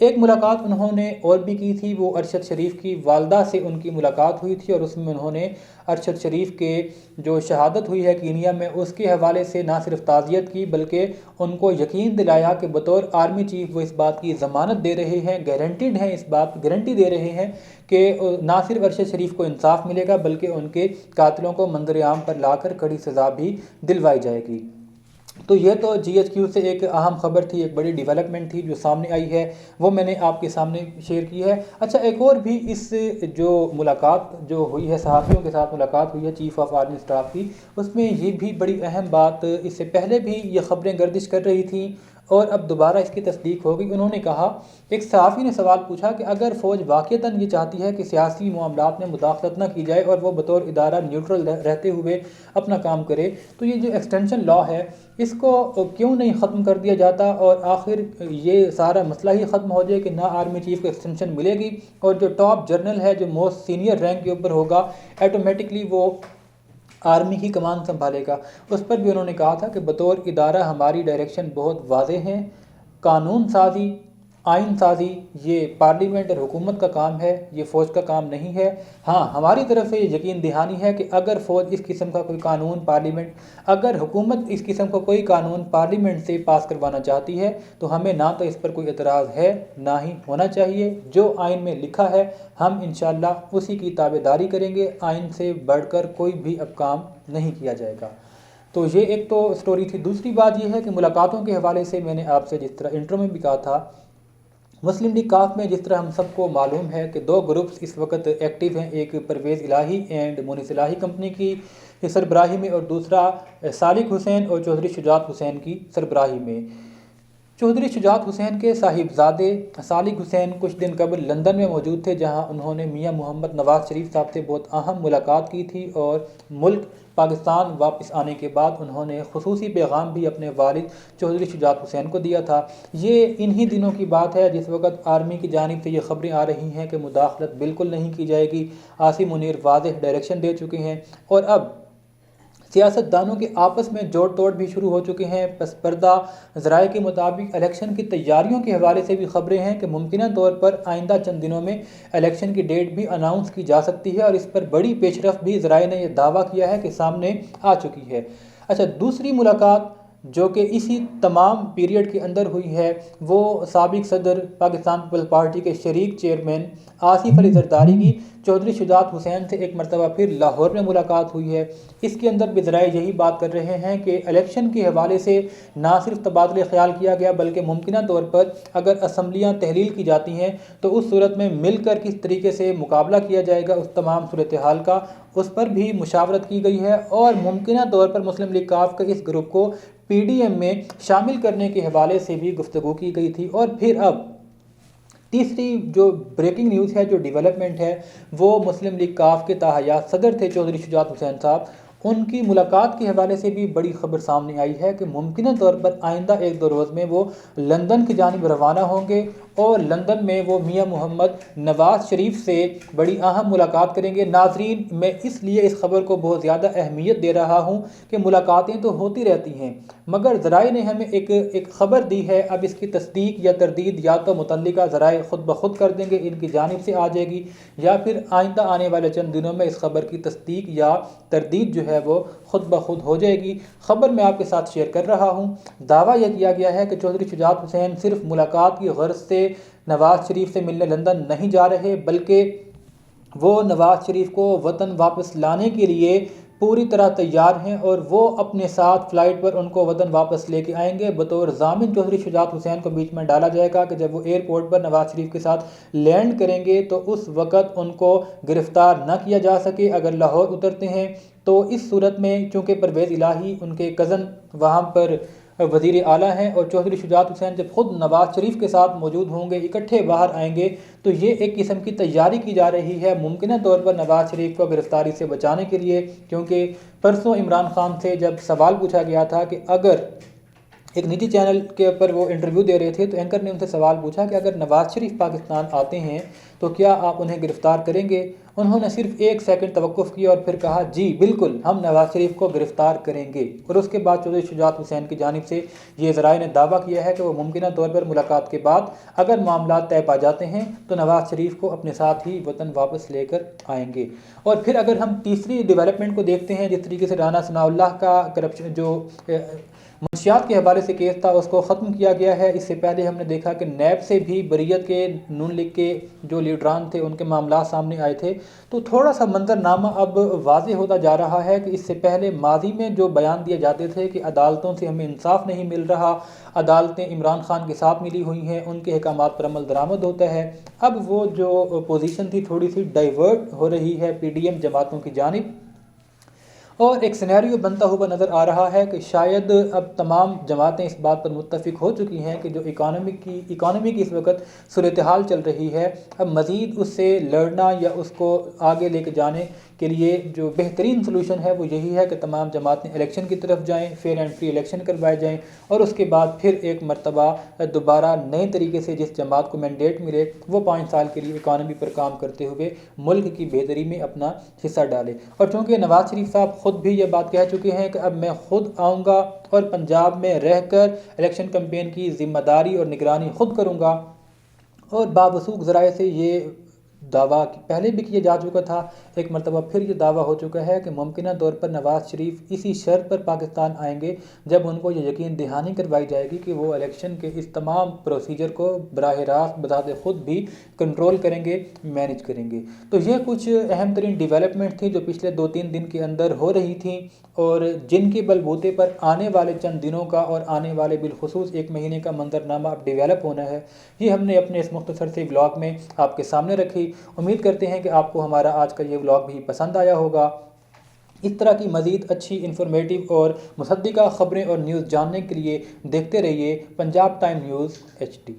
ایک ملاقات انہوں نے اور بھی کی تھی، وہ ارشد شریف کی والدہ سے ان کی ملاقات ہوئی تھی، اور اس میں انہوں نے ارشد شریف کے جو شہادت ہوئی ہے کینیا میں اس کے حوالے سے نہ صرف تعزیت کی بلکہ ان کو یقین دلایا کہ بطور آرمی چیف وہ اس بات کی ضمانت دے رہے ہیں، گارنٹیڈ ہیں، اس بات گارنٹی دے رہے ہیں کہ نہ صرف ارشد شریف کو انصاف ملے گا بلکہ ان کے قاتلوں کو منظر عام پر لا کر کڑی سزا بھی دلوائی جائے گی۔ تو یہ تو جی ایچ کیو سے ایک اہم خبر تھی، ایک بڑی ڈیولپمنٹ تھی جو سامنے آئی ہے، وہ میں نے آپ کے سامنے شیئر کی ہے۔ اچھا، ایک اور بھی اس جو ملاقات جو ہوئی ہے، صحافیوں کے ساتھ ملاقات ہوئی ہے چیف آف آرمی اسٹاف کی، اس میں یہ بھی بڑی اہم بات، اس سے پہلے بھی یہ خبریں گردش کر رہی تھیں اور اب دوبارہ اس کی تصدیق ہو گئی۔ انہوں نے کہا، ایک صحافی نے سوال پوچھا کہ اگر فوج واقعتاً یہ چاہتی ہے کہ سیاسی معاملات میں مداخلت نہ کی جائے اور وہ بطور ادارہ نیوٹرل رہتے ہوئے اپنا کام کرے، تو یہ جو ایکسٹینشن لا ہے اس کو کیوں نہیں ختم کر دیا جاتا اور آخر یہ سارا مسئلہ ہی ختم ہو جائے کہ نہ آرمی چیف کو ایکسٹینشن ملے گی اور جو ٹاپ جرنل ہے جو موسٹ سینئر رینک کے اوپر ہوگا ایٹومیٹکلی وہ آرمی کی کمان سنبھالے گا۔ اس پر بھی انہوں نے کہا تھا کہ بطور ادارہ ہماری ڈائریکشن بہت واضح ہے، قانون سازی، آئین سازی یہ پارلیمنٹ اور حکومت کا کام ہے، یہ فوج کا کام نہیں ہے۔ ہاں، ہماری طرف سے یہ یقین دہانی ہے کہ اگر فوج اس قسم کا کوئی قانون اگر حکومت اس قسم کا کوئی قانون پارلیمنٹ سے پاس کروانا چاہتی ہے تو ہمیں نہ تو اس پر کوئی اعتراض ہے نہ ہی ہونا چاہیے۔ جو آئین میں لکھا ہے ہم انشاءاللہ اسی کی تابعداری کریں گے، آئین سے بڑھ کر کوئی بھی اب کام نہیں کیا جائے گا۔ تو یہ ایک تو سٹوری تھی۔ دوسری بات یہ ہے کہ ملاقاتوں کے حوالے سے میں نے آپ سے جس طرح انٹرو میں بھی کہا تھا، مسلم لیگ کاف میں جس طرح ہم سب کو معلوم ہے کہ دو گروپس اس وقت ایکٹیو ہیں، ایک پرویز الہی اینڈ مونس الہی کمپنی کی سربراہی میں اور دوسرا سالک حسین اور چودھری شجاعت حسین کی سربراہی میں۔ چودھری شجاعت حسین کے صاحبزادے سالک حسین کچھ دن قبل لندن میں موجود تھے، جہاں انہوں نے میاں محمد نواز شریف صاحب سے بہت اہم ملاقات کی تھی اور ملک پاکستان واپس آنے کے بعد انہوں نے خصوصی پیغام بھی اپنے والد چودھری شجاعت حسین کو دیا تھا۔ یہ انہی دنوں کی بات ہے جس وقت آرمی کی جانب سے یہ خبریں آ رہی ہیں کہ مداخلت بالکل نہیں کی جائے گی، عاصم منیر واضح ڈائریکشن دے چکے ہیں اور اب سیاست دانوں کے آپس میں جوڑ توڑ بھی شروع ہو چکے ہیں۔ پس پردہ ذرائع کے مطابق الیکشن کی تیاریوں کے حوالے سے بھی خبریں ہیں کہ ممکنہ طور پر آئندہ چند دنوں میں الیکشن کی ڈیٹ بھی اناؤنس کی جا سکتی ہے اور اس پر بڑی پیش رفت بھی ذرائع نے یہ دعویٰ کیا ہے کہ سامنے آ چکی ہے۔ اچھا، دوسری ملاقات جو کہ اسی تمام پیریڈ کے اندر ہوئی ہے وہ سابق صدر پاکستان پیپلز پارٹی کے شریک چیئرمین آصف علی زرداری کی چودھری شجاعت حسین سے ایک مرتبہ پھر لاہور میں ملاقات ہوئی ہے۔ اس کے اندر بھی ذرائع یہی بات کر رہے ہیں کہ الیکشن کے حوالے سے نہ صرف تبادلہ خیال کیا گیا بلکہ ممکنہ طور پر اگر اسمبلیاں تحلیل کی جاتی ہیں تو اس صورت میں مل کر کس طریقے سے مقابلہ کیا جائے گا اس تمام صورتحال کا، اس پر بھی مشاورت کی گئی ہے اور ممکنہ طور پر مسلم لیگ کاف کے اس گروپ کو پی ڈی ایم میں شامل کرنے کے حوالے سے بھی گفتگو کی گئی تھی۔ اور پھر اب تیسری جو بریکنگ نیوز ہے، جو ڈیولپمنٹ ہے، وہ مسلم لیگ کاف کے تاحیات صدر تھے چودھری شجاعت حسین صاحب، ان کی ملاقات کے حوالے سے بھی بڑی خبر سامنے آئی ہے کہ ممکنہ طور پر آئندہ ایک دو روز میں وہ لندن کی جانب روانہ ہوں گے اور لندن میں وہ میاں محمد نواز شریف سے بڑی اہم ملاقات کریں گے۔ ناظرین، میں اس لیے اس خبر کو بہت زیادہ اہمیت دے رہا ہوں کہ ملاقاتیں تو ہوتی رہتی ہیں مگر ذرائع نے ہمیں ایک خبر دی ہے، اب اس کی تصدیق یا تردید یا تو متعلقہ ذرائع خود بخود کر دیں گے، ان کی جانب سے آ جائے گی، یا پھر آئندہ آنے والے چند دنوں میں اس خبر کی تصدیق یا تردید جو ہے وہ خود بخود ہو جائے گی۔ خبر میں آپ کے ساتھ شیئر کر رہا ہوں۔ دعویٰ یہ کیا گیا ہے کہ چودھری شجاعت حسین صرف ملاقات کی غرض سے نواز شریف سے ملنے لندن نہیں جا رہے بلکہ وہ نواز شریف کو وطن واپس لانے کے لیے پوری طرح تیار ہیں اور وہ اپنے ساتھ فلائٹ پر ان کو وطن واپس لے کے آئیں گے۔ بطور ضامن چودھری شجاعت حسین کو بیچ میں ڈالا جائے گا کہ جب وہ ایئرپورٹ پر نواز شریف کے ساتھ لینڈ کریں گے تو اس وقت ان کو گرفتار نہ کیا جا سکے۔ اگر لاہور اترتے ہیں تو اس صورت میں چونکہ پرویز الہی ان کے کزن وہاں پر وزیر اعلیٰ ہیں اور چودھری شجاعت حسین جب خود نواز شریف کے ساتھ موجود ہوں گے، اکٹھے باہر آئیں گے، تو یہ ایک قسم کی تیاری کی جا رہی ہے ممکنہ طور پر نواز شریف کو گرفتاری سے بچانے کے لیے۔ کیونکہ پرسوں عمران خان سے جب سوال پوچھا گیا تھا کہ اگر ایک نجی چینل کے اوپر وہ انٹرویو دے رہے تھے تو اینکر نے ان سے سوال پوچھا کہ اگر نواز شریف پاکستان آتے ہیں تو کیا آپ انہیں گرفتار کریں گے؟ انہوں نے صرف 1 سیکنڈ توقف کیا اور پھر کہا جی بالکل ہم نواز شریف کو گرفتار کریں گے، اور اس کے بعد چودھری شجاعت حسین کی جانب سے یہ ذرائع نے دعویٰ کیا ہے کہ وہ ممکنہ طور پر ملاقات کے بعد اگر معاملات طے پا جاتے ہیں تو نواز شریف کو اپنے ساتھ ہی وطن واپس لے کر آئیں گے۔ اور پھر اگر ہم تیسری ڈیولپمنٹ کو دیکھتے ہیں، جس طریقے سے رانا ثناء اللہ کا کرپشن جو منشیات کے حوالے سے کیس تھا اس کو ختم کیا گیا ہے۔ اس سے پہلے ہم نے دیکھا کہ نیب سے بھی بریت کے نون لیگ کے جو لیڈران تھے ان کے معاملات سامنے آئے تھے، تو تھوڑا سا منظرنامہ اب واضح ہوتا جا رہا ہے کہ اس سے پہلے ماضی میں جو بیان دیے جاتے تھے کہ عدالتوں سے ہمیں انصاف نہیں مل رہا، عدالتیں عمران خان کے ساتھ ملی ہوئی ہیں، ان کے احکامات پر عمل درآمد ہوتا ہے، اب وہ جو پوزیشن تھی تھوڑی سی ڈائیورٹ ہو رہی ہے پی ڈی ایم جماعتوں کی جانب، اور ایک سینیریو بنتا ہوا نظر آ رہا ہے کہ شاید اب تمام جماعتیں اس بات پر متفق ہو چکی ہیں کہ جو اکانومی کی اس وقت صورتحال چل رہی ہے، اب مزید اس سے لڑنا یا اس کو آگے لے کے جانے کے لیے جو بہترین سلوشن ہے وہ یہی ہے کہ تمام جماعتیں الیکشن کی طرف جائیں، فیئر اینڈ فری الیکشن کروائے جائیں، اور اس کے بعد پھر ایک مرتبہ دوبارہ نئے طریقے سے جس جماعت کو مینڈیٹ ملے وہ 5 سال کے لیے اکانومی پر کام کرتے ہوئے ملک کی بہتری میں اپنا حصہ ڈالے۔ اور چونکہ نواز شریف صاحب خود بھی یہ بات کہہ چکے ہیں کہ اب میں خود آؤں گا اور پنجاب میں رہ کر الیکشن کمپین کی ذمہ داری اور نگرانی خود کروں گا، اور باوثوق ذرائع سے یہ دعویٰ پہلے بھی کیا جا چکا تھا، ایک مرتبہ پھر یہ دعویٰ ہو چکا ہے کہ ممکنہ طور پر نواز شریف اسی شرط پر پاکستان آئیں گے جب ان کو یہ یقین دہانی کروائی جائے گی کہ وہ الیکشن کے اس تمام پروسیجر کو براہ راست بذات خود بھی کنٹرول کریں گے، مینیج کریں گے۔ تو یہ کچھ اہم ترین ڈیولپمنٹ تھی جو پچھلے 2-3 دن کے اندر ہو رہی تھیں، اور جن کے بل بوتے پر آنے والے چند دنوں کا اور آنے والے بالخصوص 1 مہینے کا منظرنامہ اب ڈیولپ ہونا ہے، یہ ہم نے اپنے اس مختصر سے ولاگ میں آپ کے سامنے رکھی۔ امید کرتے ہیں کہ آپ کو ہمارا آج کا یہ ولاگ بھی پسند آیا ہوگا۔ اس طرح کی مزید اچھی انفارمیٹیو اور مصدقہ خبریں اور نیوز جاننے کے لیے دیکھتے رہیے پنجاب ٹائم نیوز HD۔